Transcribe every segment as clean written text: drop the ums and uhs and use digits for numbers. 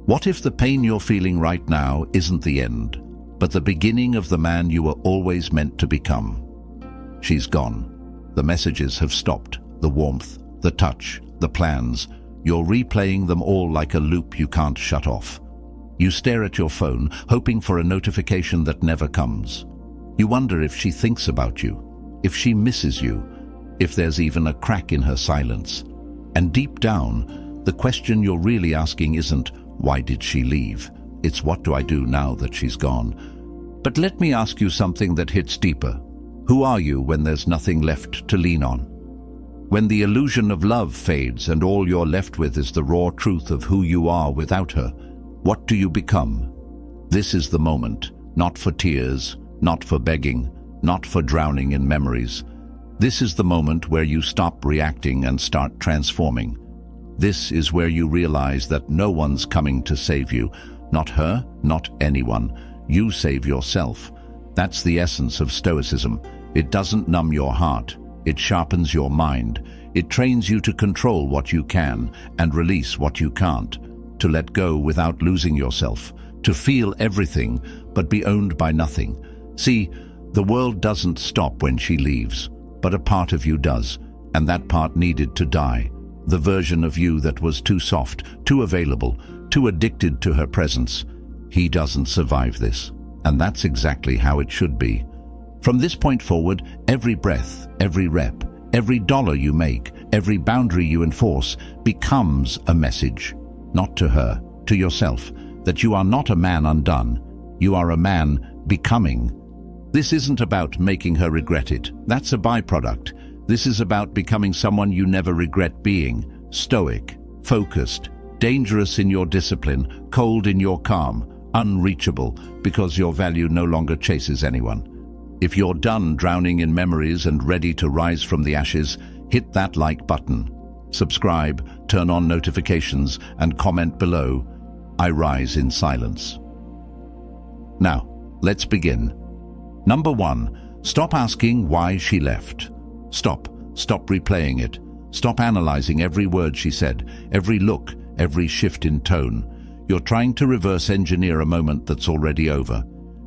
What if the pain you're feeling right now isn't the end, but the beginning of the man you were always meant to become? She's gone. The messages have stopped. The warmth, the touch, the plans. You're replaying them all like a loop you can't shut off. You stare at your phone, hoping for a notification that never comes. You wonder if she thinks about you, if she misses you, if there's even a crack in her silence. And deep down, the question you're really asking isn't, why did she leave? It's, what do I do now that she's gone? But let me ask you something that hits deeper. Who are you when there's nothing left to lean on? When the illusion of love fades and all you're left with is the raw truth of who you are without her, what do you become? This is the moment, not for tears, not for begging, not for drowning in memories. This is the moment where you stop reacting and start transforming. This is where you realize that no one's coming to save you. Not her, not anyone. You save yourself. That's the essence of Stoicism. It doesn't numb your heart. It sharpens your mind. It trains you to control what you can and release what you can't, to let go without losing yourself, to feel everything but be owned by nothing. See, the world doesn't stop when she leaves, but a part of you does, and that part needed to die. The version of you that was too soft, too available, too addicted to her presence. He doesn't survive this, and that's exactly how it should be. From this point forward, every breath, every rep, every dollar you make, every boundary you enforce becomes a message, not to her, to yourself, that you are not a man undone. You are a man becoming. This isn't about making her regret it. That's a byproduct. This is about becoming someone you never regret being. Stoic, focused, dangerous in your discipline, cold in your calm, unreachable because your value no longer chases anyone. If you're done drowning in memories and ready to rise from the ashes, hit that like button. Subscribe, turn on notifications, and comment below. I rise in silence. Now, let's begin. Number 1, stop asking why she left. Stop replaying it. Stop analyzing every word she said, every look, every shift in tone. You're trying to reverse engineer a moment that's already over.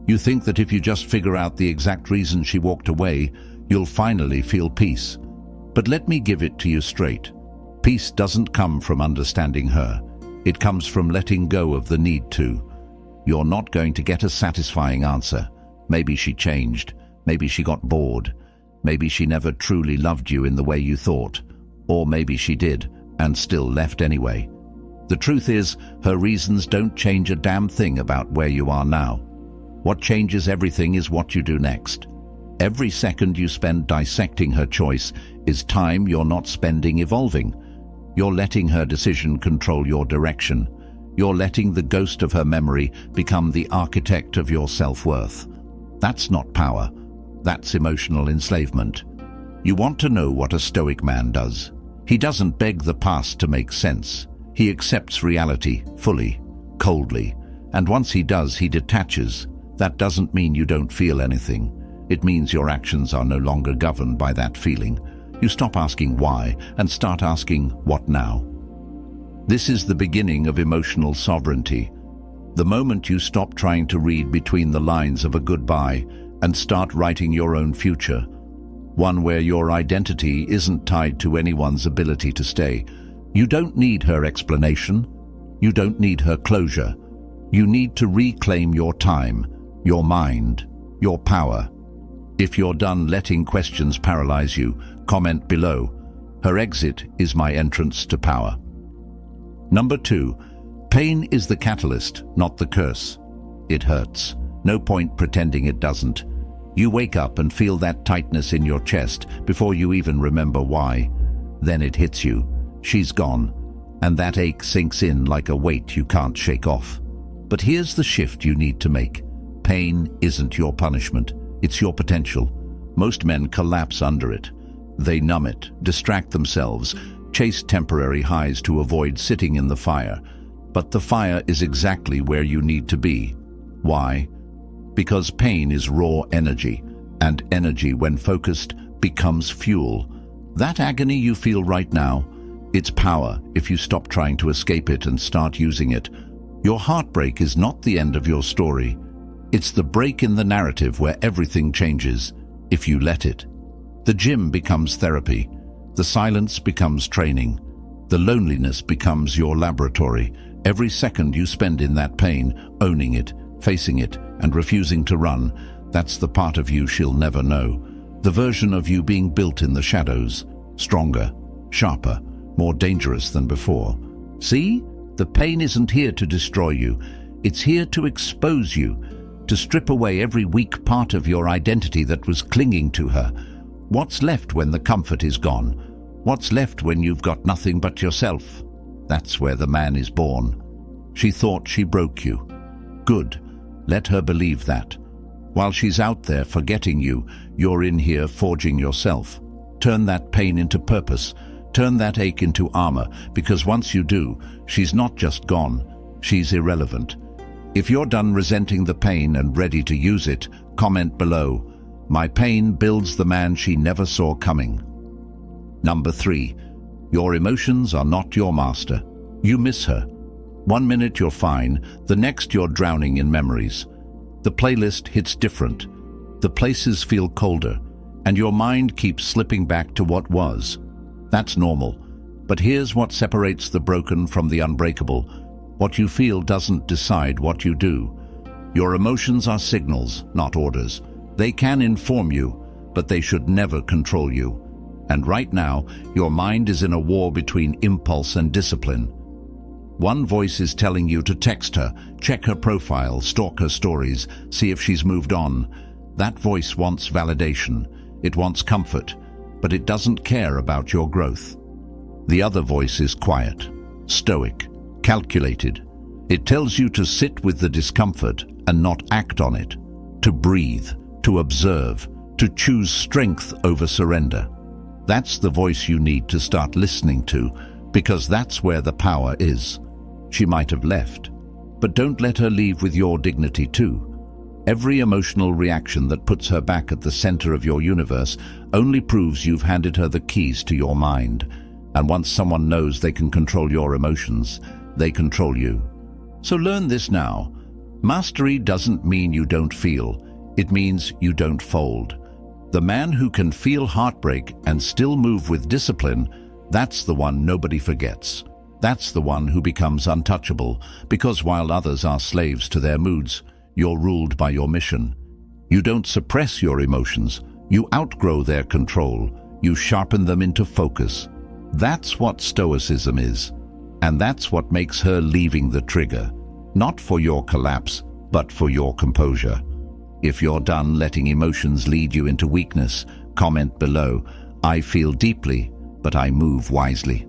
You think that if you just figure out the exact reason she walked away, you'll finally feel peace. But let me give it to you straight. Peace doesn't come from understanding her. It comes from letting go of the need to. You're not going to get a satisfying answer. Maybe she changed. Maybe she got bored. Maybe she never truly loved you in the way you thought. Or maybe she did, and still left anyway. The truth is, her reasons don't change a damn thing about where you are now. What changes everything is what you do next. Every second you spend dissecting her choice is time you're not spending evolving. You're letting her decision control your direction. You're letting the ghost of her memory become the architect of your self-worth. That's not power. That's emotional enslavement. You want to know what a Stoic man does? He doesn't beg the past to make sense. He accepts reality fully, coldly, and once he does, he detaches. That doesn't mean you don't feel anything. It means your actions are no longer governed by that feeling. You stop asking why and start asking what now. This is the beginning of emotional sovereignty. The moment you stop trying to read between the lines of a goodbye and start writing your own future, one where your identity isn't tied to anyone's ability to stay. You don't need her explanation. You don't need her closure. You need to reclaim your time, your mind, your power. If you're done letting questions paralyze you, comment below. Her exit is my entrance to power. Number 2, pain is the catalyst, not the curse. It hurts. No point pretending it doesn't. You wake up and feel that tightness in your chest before you even remember why. Then it hits you. She's gone, and that ache sinks in like a weight you can't shake off. But here's the shift you need to make. Pain isn't your punishment. It's your potential. Most men collapse under it. They numb it, distract themselves, chase temporary highs to avoid sitting in the fire. But the fire is exactly where you need to be. Why? Because pain is raw energy, and energy, when focused, becomes fuel. That agony you feel right now, it's power if you stop trying to escape it and start using it. Your heartbreak is not the end of your story. It's the break in the narrative where everything changes, if you let it. The gym becomes therapy. The silence becomes training. The loneliness becomes your laboratory. Every second you spend in that pain, owning it, facing it, and refusing to run, that's the part of you she'll never know. The version of you being built in the shadows, stronger, sharper, more dangerous than before. See? The pain isn't here to destroy you. It's here to expose you, to strip away every weak part of your identity that was clinging to her. What's left when the comfort is gone? What's left when you've got nothing but yourself? That's where the man is born. She thought she broke you. Good. Let her believe that. While she's out there forgetting you, you're in here forging yourself. Turn that pain into purpose. Turn that ache into armor, because once you do, she's not just gone, she's irrelevant. If you're done resenting the pain and ready to use it, comment below. My pain builds the man she never saw coming. Number 3. Your emotions are not your master. You miss her. One minute you're fine, the next you're drowning in memories. The playlist hits different. The places feel colder, and your mind keeps slipping back to what was. That's normal. But here's what separates the broken from the unbreakable. What you feel doesn't decide what you do. Your emotions are signals, not orders. They can inform you, but they should never control you. And right now, your mind is in a war between impulse and discipline. One voice is telling you to text her, check her profile, stalk her stories, see if she's moved on. That voice wants validation. It wants comfort, but it doesn't care about your growth. The other voice is quiet, stoic, calculated. It tells you to sit with the discomfort and not act on it, to breathe, to observe, to choose strength over surrender. That's the voice you need to start listening to, because that's where the power is. She might have left, but don't let her leave with your dignity too. Every emotional reaction that puts her back at the center of your universe only proves you've handed her the keys to your mind. And once someone knows they can control your emotions, they control you. So learn this now. Mastery doesn't mean you don't feel. It means you don't fold. The man who can feel heartbreak and still move with discipline, that's the one nobody forgets. That's the one who becomes untouchable, because while others are slaves to their moods, you're ruled by your mission. You don't suppress your emotions. You outgrow their control. You sharpen them into focus. That's what Stoicism is. And that's what makes her leaving the trigger. Not for your collapse, but for your composure. If you're done letting emotions lead you into weakness, comment below. I feel deeply, but I move wisely.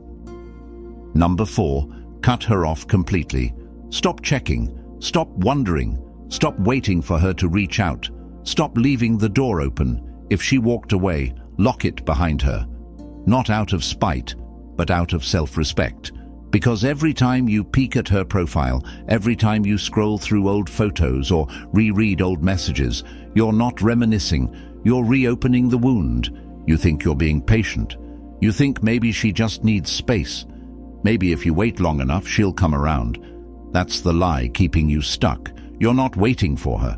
Number 4, cut her off completely. Stop checking. Stop wondering. Stop waiting for her to reach out. Stop leaving the door open. If she walked away, lock it behind her. Not out of spite, but out of self-respect. Because every time you peek at her profile, every time you scroll through old photos or reread old messages, you're not reminiscing, you're reopening the wound. You think you're being patient. You think maybe she just needs space. Maybe if you wait long enough, she'll come around. That's the lie keeping you stuck. You're not waiting for her.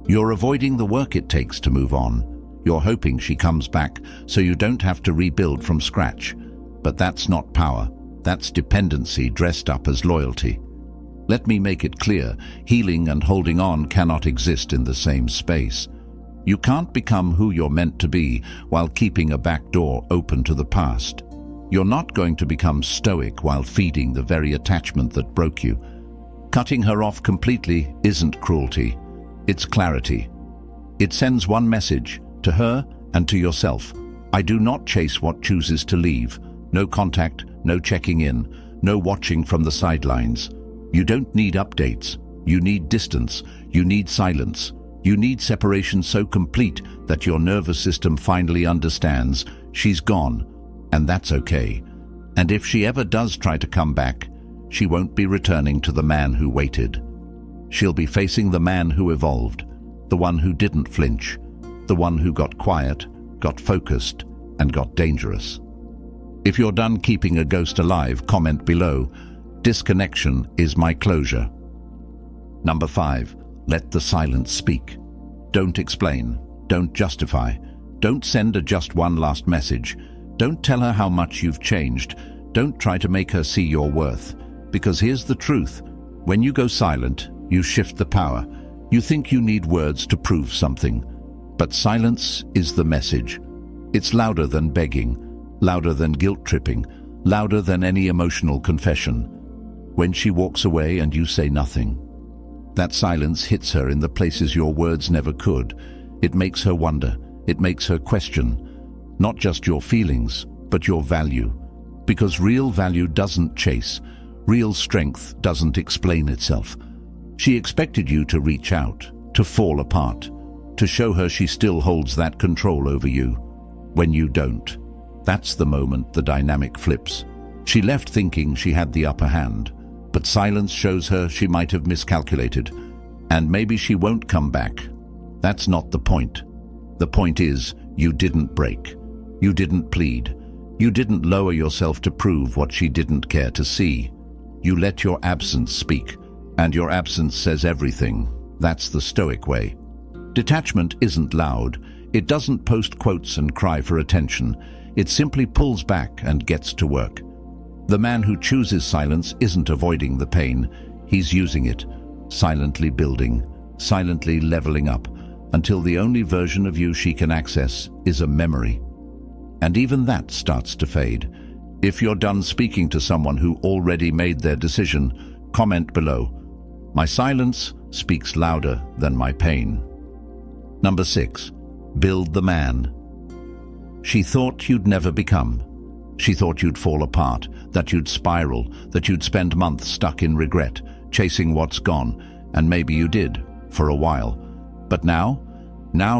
You're avoiding the work it takes to move on. You're hoping she comes back so you don't have to rebuild from scratch. But that's not power. That's dependency dressed up as loyalty. Let me make it clear, healing and holding on cannot exist in the same space. You can't become who you're meant to be while keeping a back door open to the past. You're not going to become stoic while feeding the very attachment that broke you. Cutting her off completely isn't cruelty. It's clarity. It sends one message, to her and to yourself. I do not chase what chooses to leave. No contact, no checking in, no watching from the sidelines. You don't need updates. You need distance. You need silence. You need separation so complete that your nervous system finally understands she's gone, and that's okay. And if she ever does try to come back, she won't be returning to the man who waited. She'll be facing the man who evolved, the one who didn't flinch, the one who got quiet, got focused, and got dangerous. If you're done keeping a ghost alive, comment below. Disconnection is my closure. Number 5. Let the silence speak. Don't explain. Don't justify. Don't send her just one last message. Don't tell her how much you've changed. Don't try to make her see your worth. Because here's the truth. When you go silent, you shift the power. You think you need words to prove something. But silence is the message. It's louder than begging, louder than guilt-tripping, louder than any emotional confession. When she walks away and you say nothing, that silence hits her in the places your words never could. It makes her wonder. It makes her question. Not just your feelings, but your value. Because real value doesn't chase. Real strength doesn't explain itself. She expected you to reach out, to fall apart, to show her she still holds that control over you. When you don't, that's the moment the dynamic flips. She left thinking she had the upper hand, but silence shows her she might have miscalculated. And maybe she won't come back. That's not the point. The point is, you didn't break. You didn't plead. You didn't lower yourself to prove what she didn't care to see. You let your absence speak, and your absence says everything. That's the Stoic way. Detachment isn't loud. It doesn't post quotes and cry for attention. It simply pulls back and gets to work. The man who chooses silence isn't avoiding the pain. He's using it, silently building, silently leveling up, until the only version of you she can access is a memory. And even that starts to fade. If you're done speaking to someone who already made their decision, comment below. My silence speaks louder than my pain. Number 6. Build the man. She thought you'd never become. She thought you'd fall apart, that you'd spiral, that you'd spend months stuck in regret, chasing what's gone, and maybe you did, for a while. But now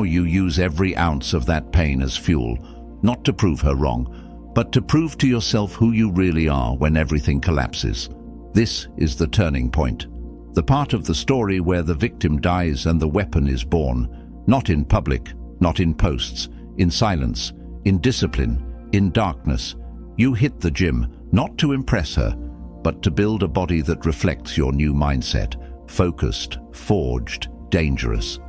you use every ounce of that pain as fuel, not to prove her wrong, but to prove to yourself who you really are when everything collapses. This is the turning point. The part of the story where the victim dies and the weapon is born, not in public, not in posts, in silence, in discipline, in darkness. You hit the gym, not to impress her, but to build a body that reflects your new mindset, focused, forged, dangerous.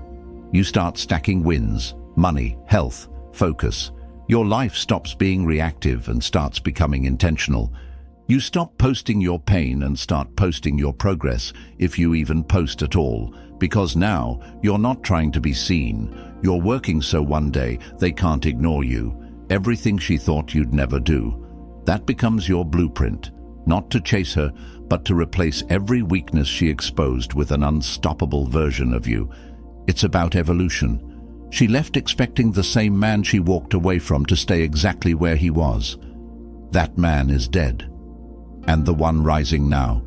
You start stacking wins, money, health, focus. Your life stops being reactive and starts becoming intentional. You stop posting your pain and start posting your progress, if you even post at all, because now you're not trying to be seen. You're working so one day they can't ignore you. Everything she thought you'd never do. That becomes your blueprint, not to chase her, but to replace every weakness she exposed with an unstoppable version of you. It's about evolution. She left expecting the same man she walked away from to stay exactly where he was. That man is dead. And the one rising now,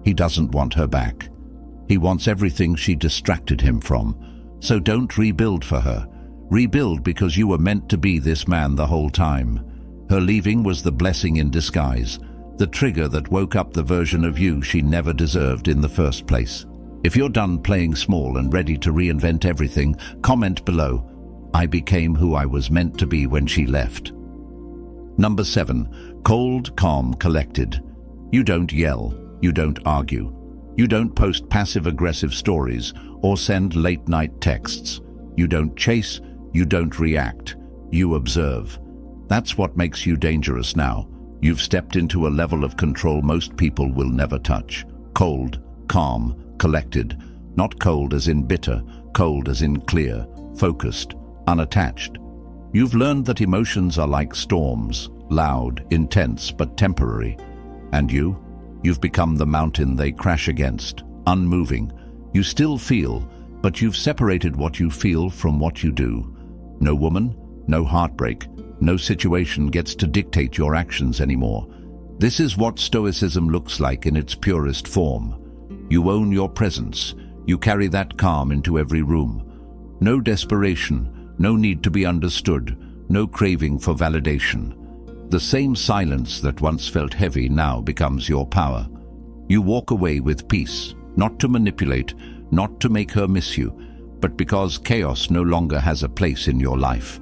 he doesn't want her back. He wants everything she distracted him from. So don't rebuild for her. Rebuild because you were meant to be this man the whole time. Her leaving was the blessing in disguise, the trigger that woke up the version of you she never deserved in the first place. If you're done playing small and ready to reinvent everything, comment below. I became who I was meant to be when she left. Number 7. Cold, calm, collected. You don't yell. You don't argue. You don't post passive-aggressive stories or send late-night texts. You don't chase. You don't react. You observe. That's what makes you dangerous now. You've stepped into a level of control most people will never touch. Cold, calm, collected. Not cold as in bitter, cold as in clear, focused, unattached. You've learned that emotions are like storms, loud, intense, but temporary. And you've become the mountain they crash against, unmoving. You still feel, but you've separated what you feel from what you do. No woman, no heartbreak, no situation gets to dictate your actions anymore. This is what Stoicism looks like in its purest form. You own your presence. You carry that calm into every room. No desperation, no need to be understood, no craving for validation. The same silence that once felt heavy now becomes your power. You walk away with peace, not to manipulate, not to make her miss you, but because chaos no longer has a place in your life.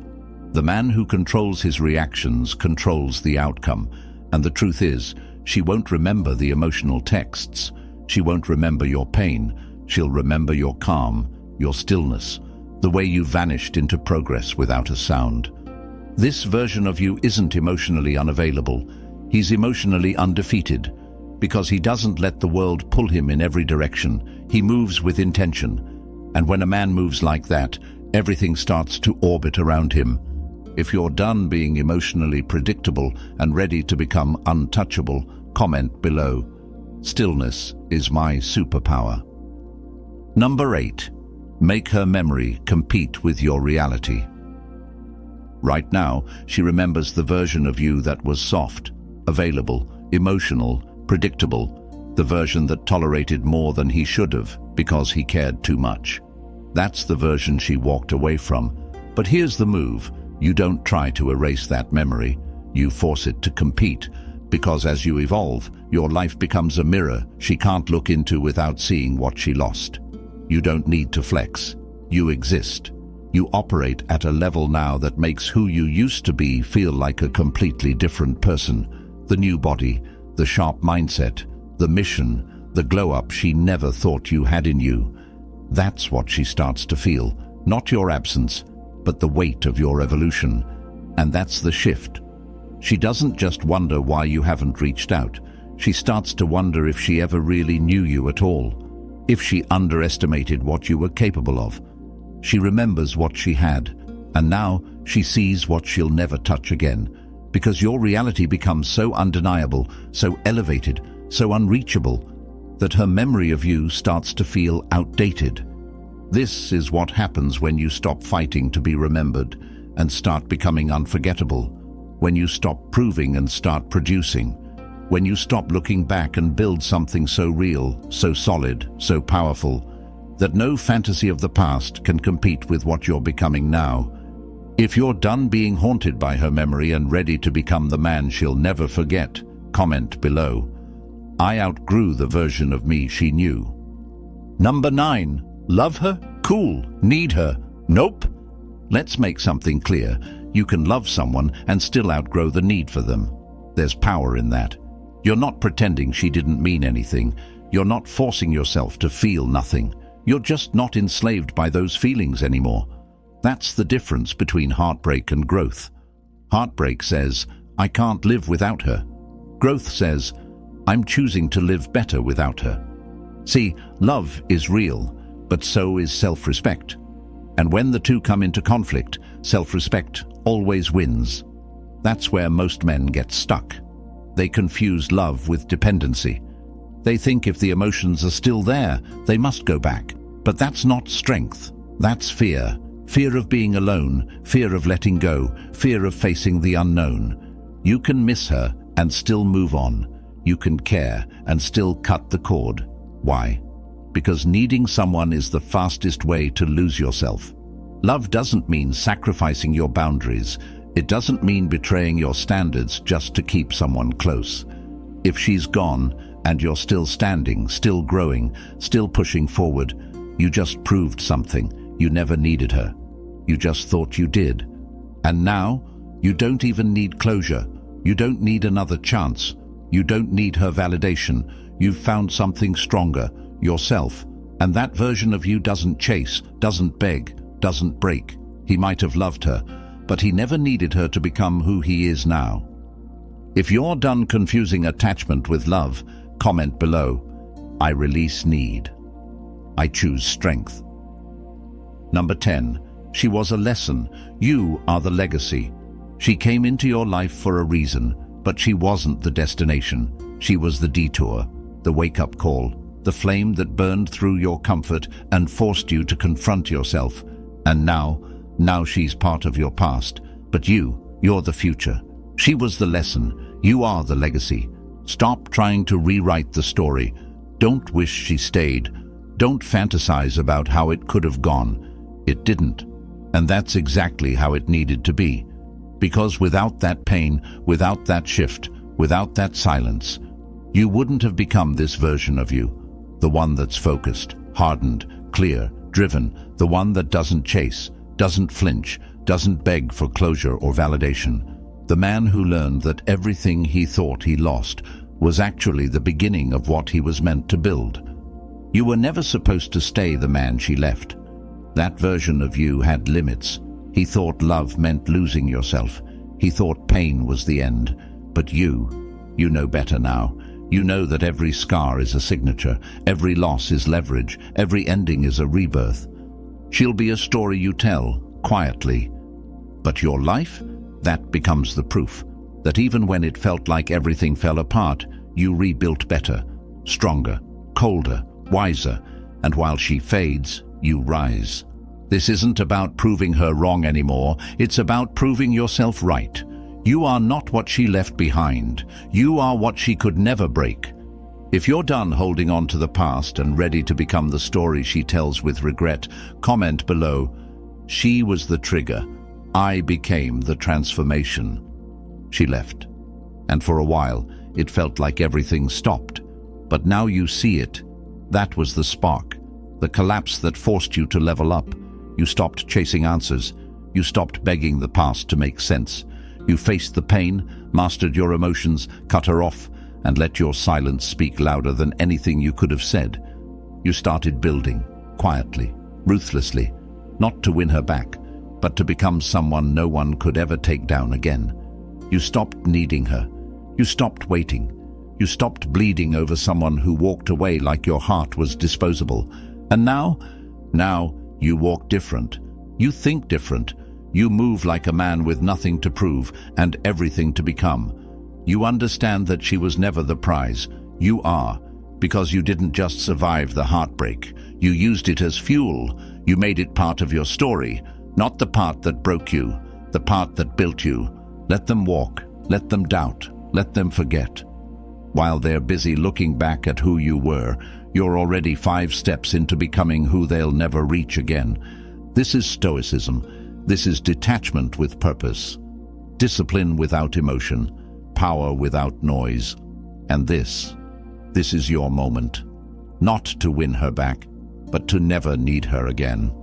The man who controls his reactions controls the outcome, and the truth is, she won't remember the emotional texts. She won't remember your pain. She'll remember your calm, your stillness, the way you vanished into progress without a sound. This version of you isn't emotionally unavailable. He's emotionally undefeated, because he doesn't let the world pull him in every direction. He moves with intention. And when a man moves like that, everything starts to orbit around him. If you're done being emotionally predictable and ready to become untouchable, comment below. Stillness is my superpower. Number 8. Make her memory compete with your reality. Right now, she remembers the version of you that was soft, available, emotional, predictable, the version that tolerated more than he should have because he cared too much. That's the version she walked away from. But here's the move. You don't try to erase that memory. You force it to compete, because as you evolve, your life becomes a mirror she can't look into without seeing what she lost. You don't need to flex. You exist. You operate at a level now that makes who you used to be feel like a completely different person. The new body, the sharp mindset, the mission, the glow-up she never thought you had in you. That's what she starts to feel, not your absence, but the weight of your evolution. And that's the shift. She doesn't just wonder why you haven't reached out. She starts to wonder if she ever really knew you at all, if she underestimated what you were capable of. She remembers what she had, and now she sees what she'll never touch again, because your reality becomes so undeniable, so elevated, so unreachable, that her memory of you starts to feel outdated. This is what happens when you stop fighting to be remembered and start becoming unforgettable, when you stop proving and start producing, when you stop looking back and build something so real, so solid, so powerful, that no fantasy of the past can compete with what you're becoming now. If you're done being haunted by her memory and ready to become the man she'll never forget, comment below. I outgrew the version of me she knew. Number 9. Love her? Cool. Need her? Nope. Let's make something clear. You can love someone and still outgrow the need for them. There's power in that. You're not pretending she didn't mean anything. You're not forcing yourself to feel nothing. You're just not enslaved by those feelings anymore. That's the difference between heartbreak and growth. Heartbreak says, I can't live without her. Growth says, I'm choosing to live better without her. See, love is real, but so is self-respect. And when the two come into conflict, self-respect always wins. That's where most men get stuck. They confuse love with dependency. They think if the emotions are still there, they must go back. But that's not strength. That's fear. Fear of being alone, fear of letting go, fear of facing the unknown. You can miss her and still move on. You can care and still cut the cord. Why? Because needing someone is the fastest way to lose yourself. Love doesn't mean sacrificing your boundaries. It doesn't mean betraying your standards just to keep someone close. If she's gone and you're still standing, still growing, still pushing forward, you just proved something. You never needed her. You just thought you did. And now, you don't even need closure. You don't need another chance. You don't need her validation. You've found something stronger, yourself. And that version of you doesn't chase, doesn't beg, doesn't break. He might have loved her, but he never needed her to become who he is now. If you're done confusing attachment with love, comment below. I release need. I choose strength. Number 10. She was a lesson. You are the legacy. She came into your life for a reason, but she wasn't the destination. She was the detour, the wake-up call, the flame that burned through your comfort and forced you to confront yourself. And now she's part of your past. But you're the future. She was the lesson. You are the legacy. Stop trying to rewrite the story. Don't wish she stayed. Don't fantasize about how it could have gone. It didn't. And that's exactly how it needed to be. Because without that pain, without that shift, without that silence, you wouldn't have become this version of you. The one that's focused, hardened, clear, driven, the one that doesn't chase, doesn't flinch, doesn't beg for closure or validation. The man who learned that everything he thought he lost was actually the beginning of what he was meant to build. You were never supposed to stay the man she left. That version of you had limits. He thought love meant losing yourself. He thought pain was the end. But you know better now. You know that every scar is a signature, every loss is leverage, every ending is a rebirth. She'll be a story you tell, quietly. But your life? That becomes the proof that even when it felt like everything fell apart, you rebuilt better, stronger, colder, wiser, and while she fades, you rise. This isn't about proving her wrong anymore, it's about proving yourself right. You are not what she left behind. You are what she could never break. If you're done holding on to the past and ready to become the story she tells with regret, comment below, "She was the trigger. I became the transformation." She left. And for a while, it felt like everything stopped. But now you see it. That was the spark, the collapse that forced you to level up. You stopped chasing answers. You stopped begging the past to make sense. You faced the pain, mastered your emotions, cut her off, and let your silence speak louder than anything you could have said. You started building, quietly, ruthlessly, not to win her back, but to become someone no one could ever take down again. You stopped needing her. You stopped waiting. You stopped bleeding over someone who walked away like your heart was disposable. And now you walk different. You think different. You move like a man with nothing to prove and everything to become. You understand that she was never the prize. You are, because you didn't just survive the heartbreak. You used it as fuel. You made it part of your story, not the part that broke you, the part that built you. Let them walk, let them doubt, let them forget. While they're busy looking back at who you were, you're already 5 steps into becoming who they'll never reach again. This is Stoicism. This is detachment with purpose, discipline without emotion, power without noise. And this is your moment. Not to win her back, but to never need her again.